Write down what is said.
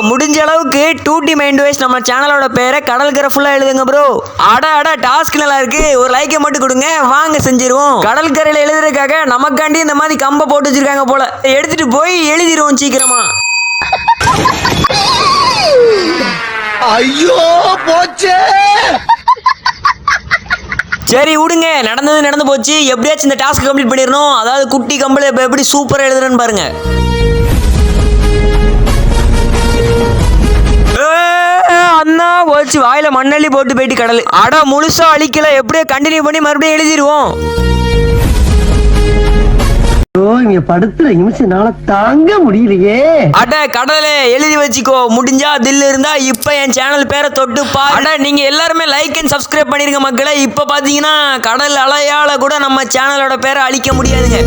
முடிஞ்ச அளவுக்கு 2T mind wise நம்ம சேனலோட பேரை கடல்கரை ஃபுல்லா எழுதுங்க ப்ரோ. அட டாஸ்க் நல்லா இருக்கு, ஒரு லைக்கை மட்டும் கொடுங்க, வாங்க செஞ்சிருவோம். கடற்கரையில எழுதுறதுக்காக நமக்காண்டி இந்த மாதிரி கம்ப போட்டு வச்சிருக்காங்க போல, எடுத்துட்டு போய் எழுதிருவோம் சீக்கிரமா. ஐயோ போச்சே. சரி விடுங்க, நடந்து போச்சு. எப்படியாச்சும் இந்த டாஸ்க் கம்ப்ளீட் பண்ணிடணும். அதாவது குட்டி கம்பளை இப்போ எப்படி சூப்பராக எழுதுறேன்னு பாருங்க. அண்ணா போச்சு, வாயில மண்ணள்ளி போட்டு போயிட்டு கடல். அட முழுசா அழிக்கல, எப்படியோ கண்டினியூ பண்ணி மறுபடியும் எழுதிருவோம். இங்க படுத்துற நிமிஷம்னால தாங்க முடியலையே. அட கடலே எழுதி வச்சுக்கோ, முடிஞ்சா தில் இருந்தா இப்ப என் சேனல் பேரை தொட்டு பாரு. அட நீங்க எல்லாருமே லைக் அண்ட் சப்ஸ்கிரைப் பண்ணிருங்க மக்களே. இப்ப பாத்தீங்கன்னா கடல் அலையால கூட நம்ம சேனலோட பேரை அழிக்க முடியாதுங்க.